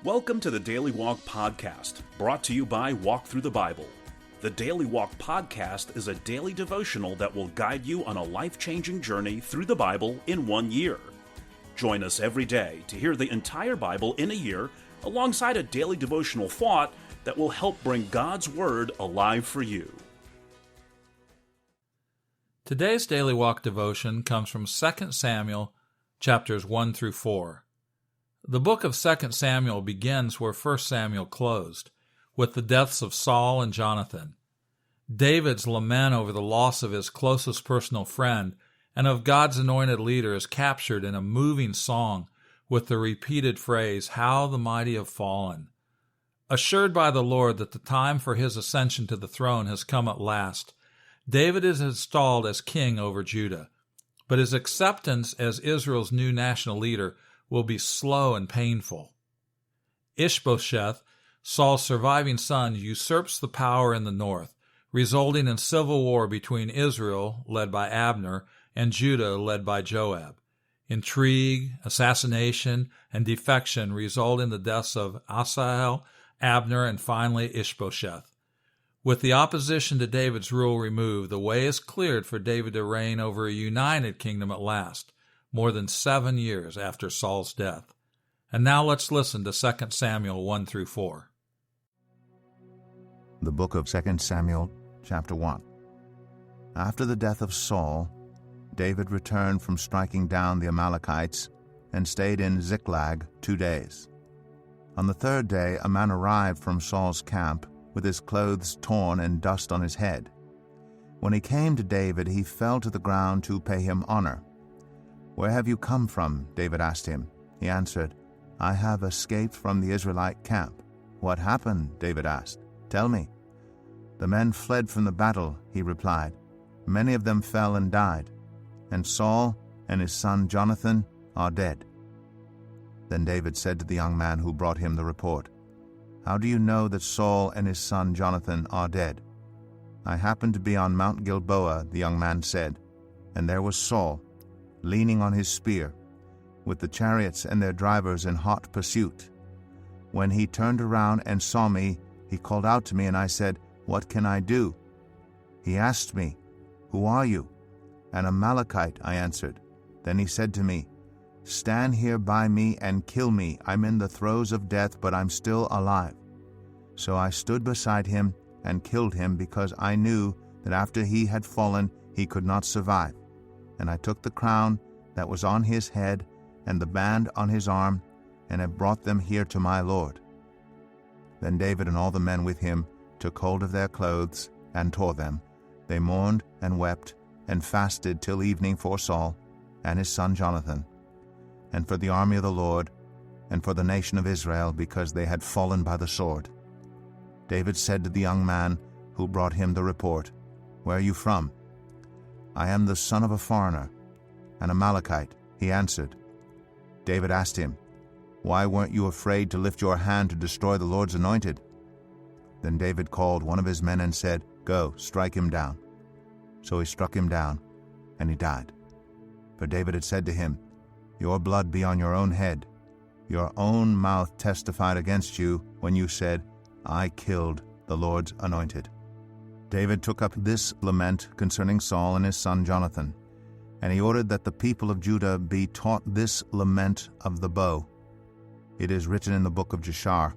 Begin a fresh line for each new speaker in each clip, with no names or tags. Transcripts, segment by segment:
Welcome to the Daily Walk Podcast, brought to you by Walk Thru the Bible. The Daily Walk Podcast is a daily devotional that will guide you on a life-changing journey through the Bible in 1 year. Join us every day to hear the entire Bible in a year, alongside a daily devotional thought that will help bring God's Word alive for you.
Today's Daily Walk devotion comes from 2 Samuel, chapters 1 through 4. The book of 2 Samuel begins where 1 Samuel closed, with the deaths of Saul and Jonathan. David's lament over the loss of his closest personal friend and of God's anointed leader is captured in a moving song with the repeated phrase, "How the mighty have fallen." Assured by the Lord that the time for his ascension to the throne has come at last, David is installed as king over Judah, but his acceptance as Israel's new national leader will be slow and painful. Ishbosheth, Saul's surviving son, usurps the power in the north, resulting in civil war between Israel, led by Abner, and Judah, led by Joab. Intrigue, assassination, and defection result in the deaths of Asahel, Abner, and finally Ishbosheth. With the opposition to David's rule removed, the way is cleared for David to reign over a united kingdom at last, more than 7 years after Saul's death. And now let's listen to 2 Samuel 1 through 4.
The book of 2 Samuel, chapter 1. After the death of Saul, David returned from striking down the Amalekites and stayed in Ziklag 2 days. On the third day, a man arrived from Saul's camp with his clothes torn and dust on his head. When he came to David, he fell to the ground to pay him honor. "Where have you come from?" David asked him. He answered, "I have escaped from the Israelite camp." "What happened?" David asked. "Tell me." "The men fled from the battle," he replied. "Many of them fell and died, and Saul and his son Jonathan are dead." Then David said to the young man who brought him the report, "How do you know that Saul and his son Jonathan are dead?" "I happened to be on Mount Gilboa," the young man said, "and there was Saul, leaning on his spear, with the chariots and their drivers in hot pursuit. When he turned around and saw me, he called out to me, and I said, 'What can I do?' He asked me, 'Who are you?' 'An Amalekite,' I answered. Then he said to me, 'Stand here by me and kill me. I'm in the throes of death, but I'm still alive.' So I stood beside him and killed him, because I knew that after he had fallen he could not survive. And I took the crown that was on his head and the band on his arm, and have brought them here to my Lord." Then David and all the men with him took hold of their clothes and tore them. They mourned and wept and fasted till evening for Saul and his son Jonathan, and for the army of the Lord, and for the nation of Israel, because they had fallen by the sword. David said to the young man who brought him the report, "Where are you from?" "I am the son of a foreigner, an Amalekite," he answered. David asked him, "Why weren't you afraid to lift your hand to destroy the Lord's anointed?" Then David called one of his men and said, "Go, strike him down." So he struck him down, and he died. For David had said to him, "Your blood be on your own head. Your own mouth testified against you when you said, 'I killed the Lord's anointed.'" David took up this lament concerning Saul and his son Jonathan, and he ordered that the people of Judah be taught this lament of the bow. It is written in the book of Jashar,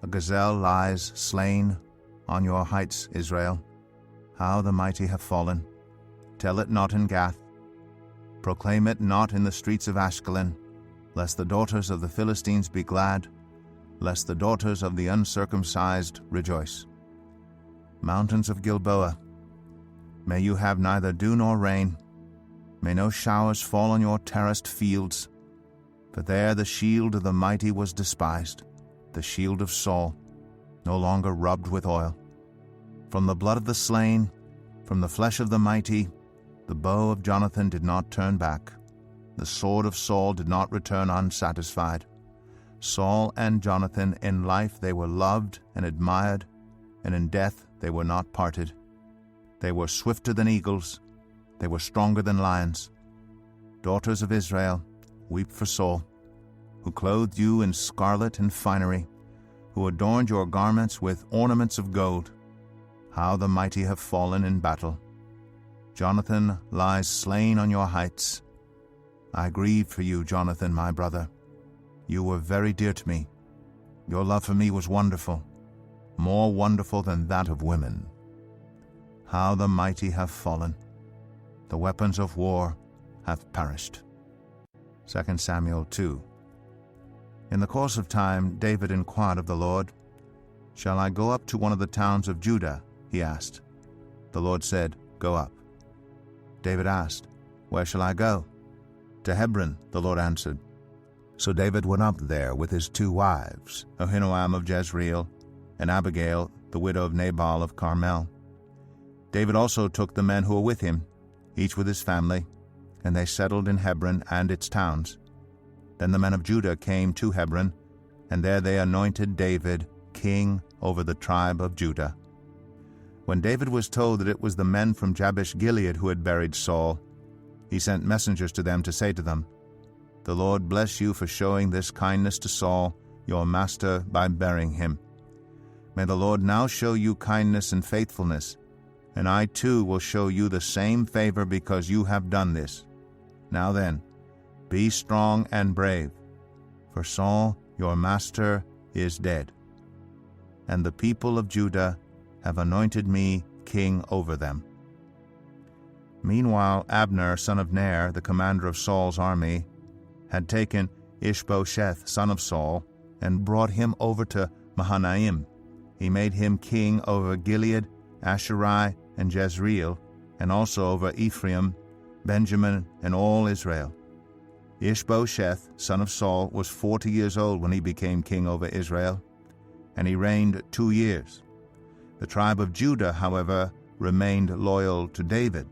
"A gazelle lies slain on your heights, Israel. How the mighty have fallen. Tell it not in Gath. Proclaim it not in the streets of Ashkelon, lest the daughters of the Philistines be glad, lest the daughters of the uncircumcised rejoice. Mountains of Gilboa, may you have neither dew nor rain. May no showers fall on your terraced fields. For there the shield of the mighty was despised, the shield of Saul, no longer rubbed with oil. From the blood of the slain, from the flesh of the mighty, the bow of Jonathan did not turn back. The sword of Saul did not return unsatisfied. Saul and Jonathan, in life they were loved and admired, and in death they were not parted. They were swifter than eagles, they were stronger than lions. Daughters of Israel, weep for Saul, who clothed you in scarlet and finery, who adorned your garments with ornaments of gold. How the mighty have fallen in battle! Jonathan lies slain on your heights. I grieved for you, Jonathan, my brother. You were very dear to me. Your love for me was wonderful, more wonderful than that of women. How the mighty have fallen! The weapons of war have perished. 2 Samuel 2. In the course of time, David inquired of the Lord, "Shall I go up to one of the towns of Judah?" he asked. The Lord said, "Go up." David asked, "Where shall I go?" "To Hebron," the Lord answered. So David went up there with his 2 wives, Ahinoam of Jezreel, and Abigail, the widow of Nabal of Carmel. David also took the men who were with him, each with his family, and they settled in Hebron and its towns. Then the men of Judah came to Hebron, and there they anointed David king over the tribe of Judah. When David was told that it was the men from Jabesh-Gilead who had buried Saul, he sent messengers to them to say to them, "The Lord bless you for showing this kindness to Saul, your master, by burying him. May the Lord now show you kindness and faithfulness, and I too will show you the same favor because you have done this. Now then, be strong and brave, for Saul, your master, is dead. And the people of Judah have anointed me king over them." Meanwhile, Abner, son of Ner, the commander of Saul's army, had taken Ishbosheth, son of Saul, and brought him over to Mahanaim. He made him king over Gilead, Asherai, and Jezreel, and also over Ephraim, Benjamin, and all Israel. Ishbosheth, son of Saul, was 40 years old when he became king over Israel, and he reigned 2 years. The tribe of Judah, however, remained loyal to David.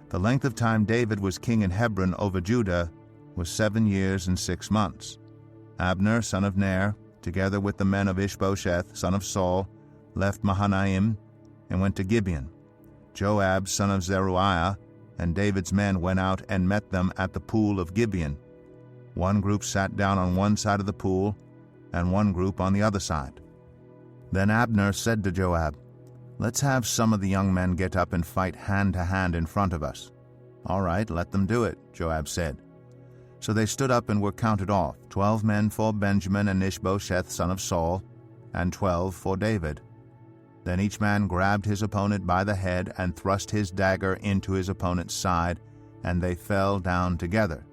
The length of time David was king in Hebron over Judah was 7 years and 6 months. Abner, son of Ner, together with the men of Ishbosheth, son of Saul, left Mahanaim and went to Gibeon. Joab, son of Zeruiah, and David's men went out and met them at the pool of Gibeon. One group sat down on one side of the pool, and one group on the other side. Then Abner said to Joab, "Let's have some of the young men get up and fight hand to hand in front of us." "All right, let them do it," Joab said. So they stood up and were counted off, 12 men for Benjamin and Ishbosheth, son of Saul, and 12 for David. Then each man grabbed his opponent by the head and thrust his dagger into his opponent's side, and they fell down together.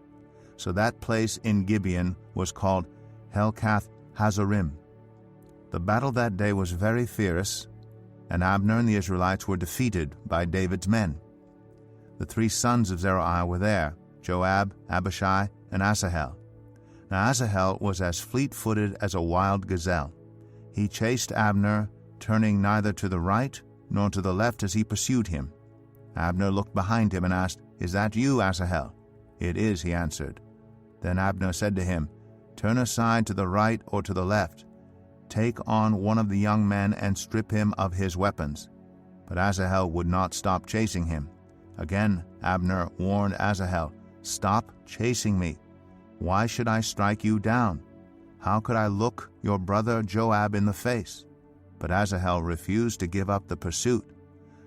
So that place in Gibeon was called Helkath Hazarim. The battle that day was very fierce, and Abner and the Israelites were defeated by David's men. The 3 sons of Zeruiah were there, Joab, Abishai, and Asahel. Now Asahel was as fleet-footed as a wild gazelle. He chased Abner, turning neither to the right nor to the left as he pursued him. Abner looked behind him and asked, "Is that you, Asahel?" "It is," he answered. Then Abner said to him, "Turn aside to the right or to the left. Take on one of the young men and strip him of his weapons." But Asahel would not stop chasing him. Again Abner warned Asahel, "Stop chasing me. Why should I strike you down? How could I look your brother Joab in the face?" But Asahel refused to give up the pursuit.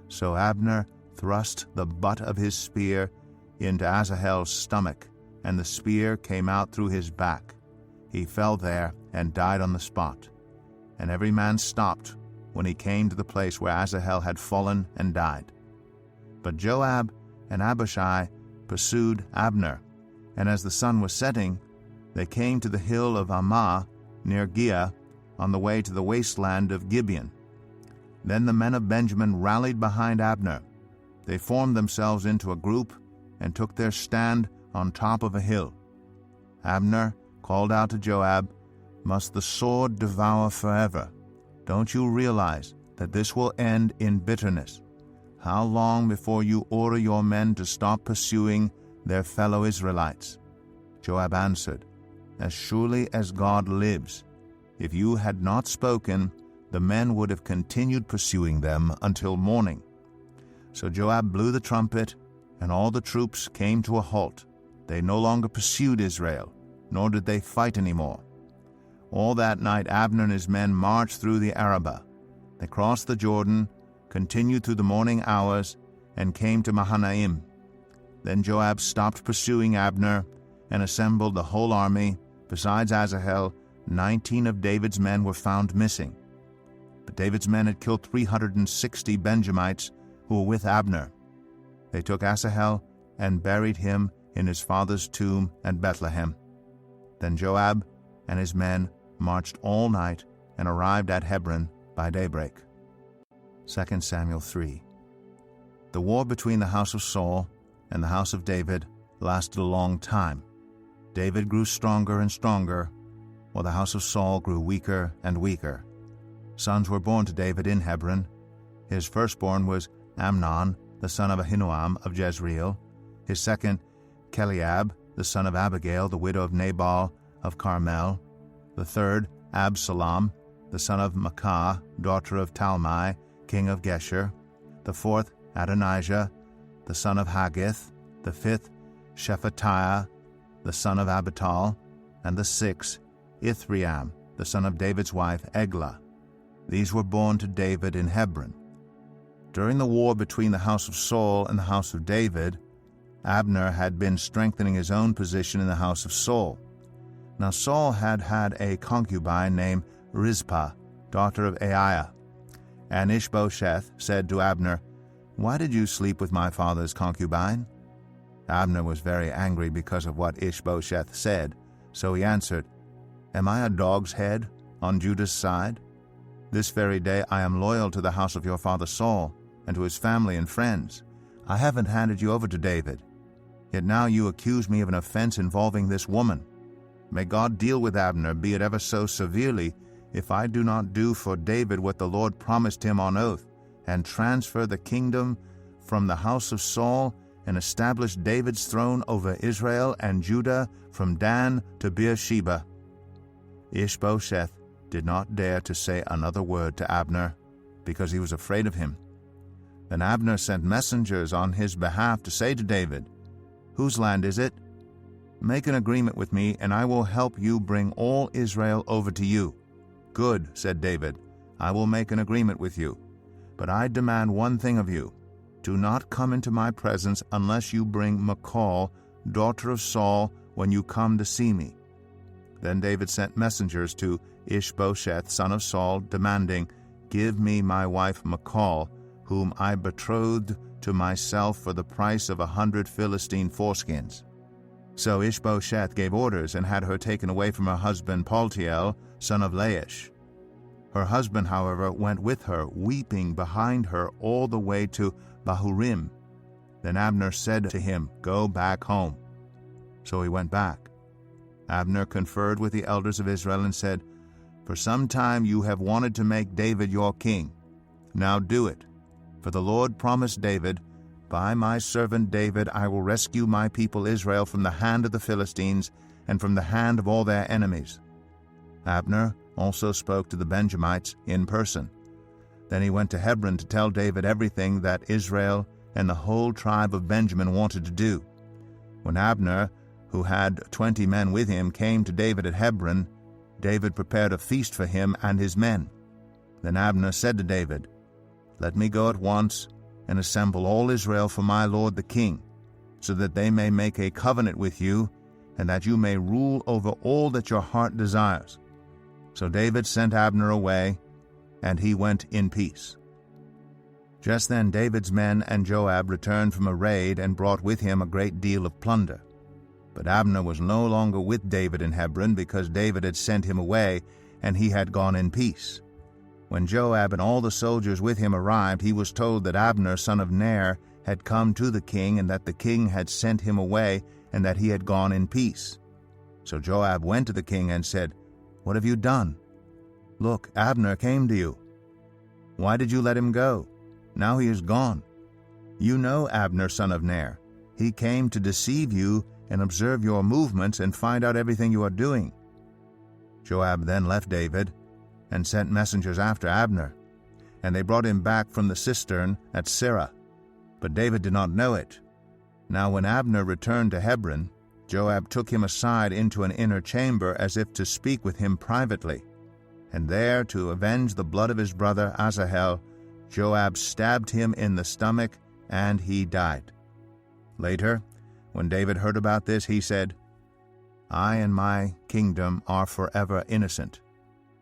So Abner thrust the butt of his spear into Asahel's stomach, and the spear came out through his back. He fell there and died on the spot. And every man stopped when he came to the place where Asahel had fallen and died. But Joab and Abishai pursued Abner, and as the sun was setting, they came to the hill of Ammah near Giah, on the way to the wasteland of Gibeon. Then the men of Benjamin rallied behind Abner. They formed themselves into a group and took their stand on top of a hill. Abner called out to Joab, "Must the sword devour forever? Don't you realize that this will end in bitterness? How long before you order your men to stop pursuing their fellow Israelites?" Joab answered, "As surely as God lives, if you had not spoken, the men would have continued pursuing them until morning." So Joab blew the trumpet, and all the troops came to a halt. They no longer pursued Israel, nor did they fight any more. All that night Abner and his men marched through the Arabah. They crossed the Jordan, continued through the morning hours, and came to Mahanaim. Then Joab stopped pursuing Abner and assembled the whole army. Besides Asahel, 19 of David's men were found missing. But David's men had killed 360 Benjamites who were with Abner. They took Asahel and buried him in his father's tomb at Bethlehem. Then Joab and his men marched all night and arrived at Hebron by daybreak. 2 Samuel 3. The war between the house of Saul and the house of David lasted a long time. David grew stronger and stronger, while the house of Saul grew weaker and weaker. Sons were born to David in Hebron. His firstborn was Amnon, the son of Ahinoam of Jezreel. His second, Cheliab, the son of Abigail, the widow of Nabal of Carmel. The third, Absalom, the son of Maacah, daughter of Talmai, king of Geshur. The fourth, Adonijah, the son of Haggith. The fifth, Shephatiah, the son of Abital. And the sixth, Ithream, the son of David's wife, Eglah. These were born to David in Hebron. During the war between the house of Saul and the house of David, Abner had been strengthening his own position in the house of Saul. Now Saul had had a concubine named Rizpah, daughter of Aiah. And Ishbosheth said to Abner, "Why did you sleep with my father's concubine?" Abner was very angry because of what Ishbosheth said, so he answered, "Am I a dog's head on Judah's side? This very day I am loyal to the house of your father Saul and to his family and friends. I haven't handed you over to David. Yet now you accuse me of an offense involving this woman. May God deal with Abner, be it ever so severely, if I do not do for David what the Lord promised him on oath, and transfer the kingdom from the house of Saul, and establish David's throne over Israel and Judah from Dan to Beersheba." Ishbosheth did not dare to say another word to Abner, because he was afraid of him. Then Abner sent messengers on his behalf to say to David, "Whose land is it? Make an agreement with me, and I will help you bring all Israel over to you." "Good," said David, "I will make an agreement with you. But I demand one thing of you. Do not come into my presence unless you bring Michal, daughter of Saul, when you come to see me." Then David sent messengers to Ishbosheth, son of Saul, demanding, "Give me my wife Michal, whom I betrothed to myself for the price of 100 Philistine foreskins." So Ishbosheth gave orders and had her taken away from her husband Paltiel, son of Laish. Her husband, however, went with her, weeping behind her all the way to Bahurim. Then Abner said to him, "Go back home." So he went back. Abner conferred with the elders of Israel and said, "For some time you have wanted to make David your king. Now do it. For the Lord promised David, 'By my servant David I will rescue my people Israel from the hand of the Philistines and from the hand of all their enemies.'" Abner also spoke to the Benjamites in person. Then he went to Hebron to tell David everything that Israel and the whole tribe of Benjamin wanted to do. When Abner, who had 20 men with him, came to David at Hebron, David prepared a feast for him and his men. Then Abner said to David, "Let me go at once and assemble all Israel for my lord the king, so that they may make a covenant with you, and that you may rule over all that your heart desires." So David sent Abner away, and he went in peace. Just then David's men and Joab returned from a raid and brought with him a great deal of plunder. But Abner was no longer with David in Hebron, because David had sent him away, and he had gone in peace. When Joab and all the soldiers with him arrived, he was told that Abner, son of Ner, had come to the king, and that the king had sent him away, and that he had gone in peace. So Joab went to the king and said, "What have you done? Look, Abner came to you. Why did you let him go? Now he is gone. You know Abner, son of Ner. He came to deceive you and observe your movements and find out everything you are doing." Joab then left David and sent messengers after Abner, and they brought him back from the cistern at Sirah. But David did not know it. Now when Abner returned to Hebron, Joab took him aside into an inner chamber as if to speak with him privately. And there, to avenge the blood of his brother Asahel, Joab stabbed him in the stomach, and he died. Later, when David heard about this, he said, I and my kingdom are forever innocent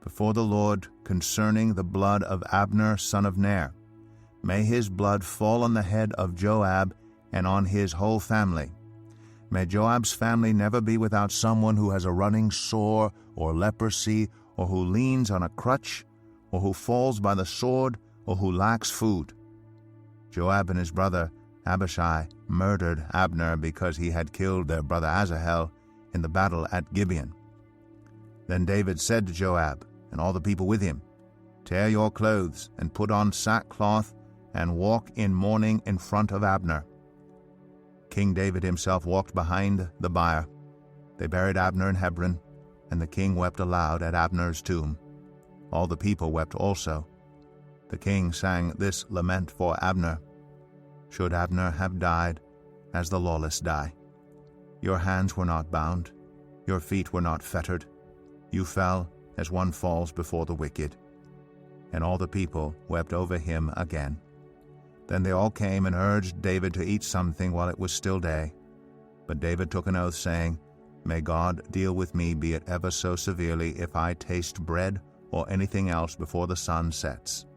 before the Lord concerning the blood of Abner son of Ner. May his blood fall on the head of Joab and on his whole family. May Joab's family never be without someone who has a running sore or leprosy, or who leans on a crutch, or who falls by the sword, or who lacks food. Joab and his brother Abishai murdered Abner because he had killed their brother Asahel in the battle at Gibeon. Then David said to Joab and all the people with him, Tear your clothes and put on sackcloth and walk in mourning in front of Abner. King David himself walked behind the bier. They buried Abner in Hebron, and the king wept aloud at Abner's tomb. All the people wept also. The king sang this lament for Abner. Should Abner have died as the lawless die? Your hands were not bound, your feet were not fettered. You fell as one falls before the wicked. And all the people wept over him again. Then they all came and urged David to eat something while it was still day. But David took an oath, saying, May God deal with me, be it ever so severely, if I taste bread or anything else before the sun sets.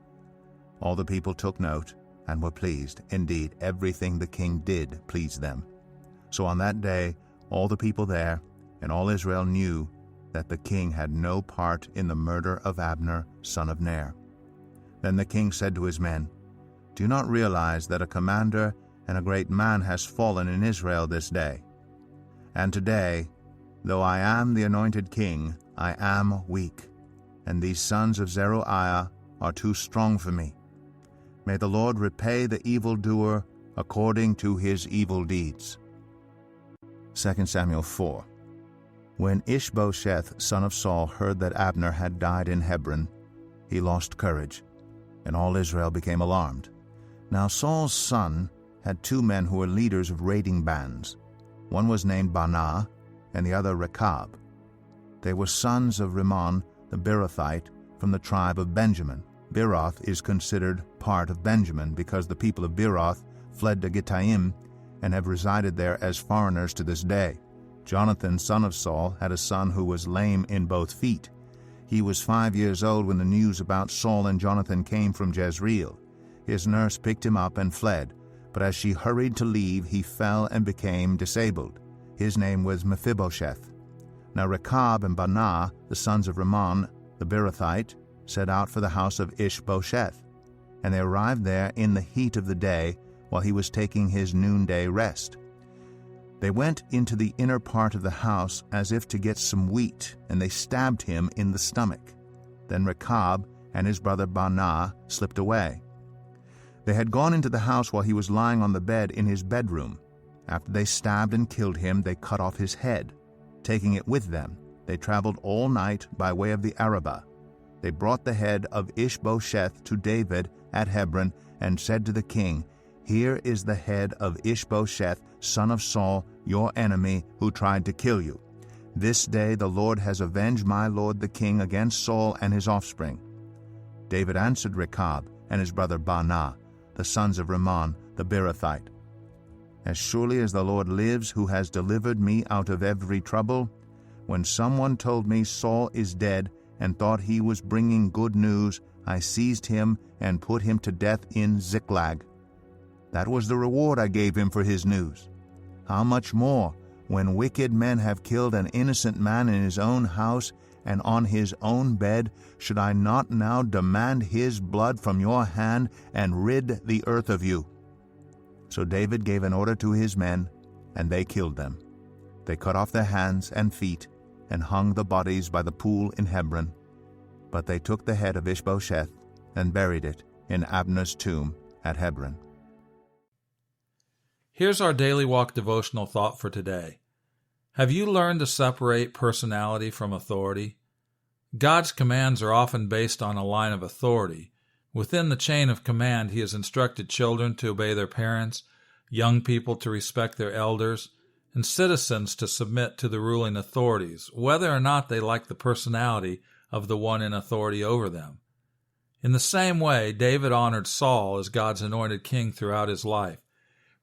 All the people took note and were pleased. Indeed, everything the king did pleased them. So on that day, all the people there and all Israel knew that the king had no part in the murder of Abner, son of Ner. Then the king said to his men, Do you not realize that a commander and a great man has fallen in Israel this day? And today, though I am the anointed king, I am weak, and these sons of Zeruiah are too strong for me. May the Lord repay the evildoer according to his evil deeds. 2 Samuel 4. When Ishbosheth, son of Saul, heard that Abner had died in Hebron, he lost courage, and all Israel became alarmed. Now Saul's son had 2 men who were leaders of raiding bands. One was named Baanah, and the other Rechab. They were sons of Rimmon the Beerothite from the tribe of Benjamin. Beeroth is considered part of Benjamin because the people of Beeroth fled to Gittaim and have resided there as foreigners to this day. Jonathan, son of Saul, had a son who was lame in both feet. He was 5 years old when the news about Saul and Jonathan came from Jezreel. His nurse picked him up and fled, but as she hurried to leave, he fell and became disabled. His name was Mephibosheth. Now Rechab and Baanah, the sons of Rimmon the Beerothite, set out for the house of Ishbosheth, and they arrived there in the heat of the day while he was taking his noonday rest. They went into the inner part of the house as if to get some wheat, and they stabbed him in the stomach. Then Rechab and his brother Baanah slipped away. They had gone into the house while he was lying on the bed in his bedroom. After they stabbed and killed him, they cut off his head. Taking it with them, they traveled all night by way of the Arabah. They brought the head of Ishbosheth to David at Hebron and said to the king, Here is the head of Ishbosheth, son of Saul, your enemy, who tried to kill you. This day the Lord has avenged my lord the king against Saul and his offspring. David answered Rechab and his brother Baanah, the sons of Rimmon the Beerothite, As surely as the Lord lives, who has delivered me out of every trouble, when someone told me Saul is dead and thought he was bringing good news, I seized him and put him to death in Ziklag. That was the reward I gave him for his news. How much more, when wicked men have killed an innocent man in his own house and on his own bed, should I not now demand his blood from your hand and rid the earth of you? So David gave an order to his men, and they killed them. They cut off their hands and feet and hung the bodies by the pool in Hebron. But they took the head of Ishbosheth and buried it in Abner's tomb at Hebron.
Here's our Daily Walk devotional thought for today. Have you learned to separate personality from authority? God's commands are often based on a line of authority. Within the chain of command, He has instructed children to obey their parents, young people to respect their elders, and citizens to submit to the ruling authorities, whether or not they like the personality of the one in authority over them. In the same way, David honored Saul as God's anointed king throughout his life,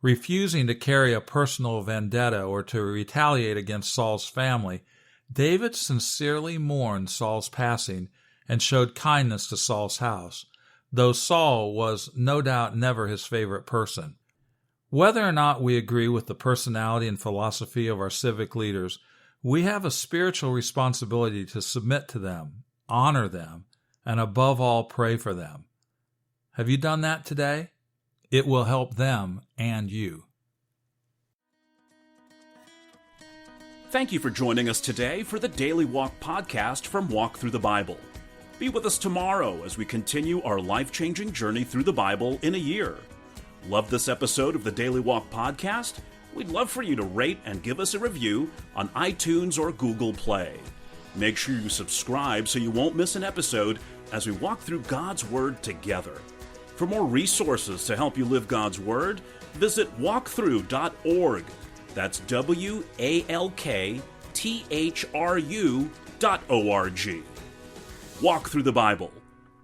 refusing to carry a personal vendetta or to retaliate against Saul's family. David sincerely mourned Saul's passing and showed kindness to Saul's house, though Saul was no doubt never his favorite person. Whether or not we agree with the personality and philosophy of our civic leaders, we have a spiritual responsibility to submit to them, honor them, and above all, pray for them. Have you done that today? It will help them and you.
Thank you for joining us today for the Daily Walk Podcast from Walk Thru the Bible. Be with us tomorrow as we continue our life-changing journey through the Bible in a year. Love this episode of the Daily Walk Podcast? We'd love for you to rate and give us a review on iTunes or Google Play. Make sure you subscribe so you won't miss an episode as we walk through God's Word together. For more resources to help you live God's Word, visit walkthru.org. That's WALKTHRU.org. Walk through the Bible.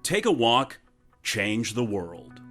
Take a walk, change the world.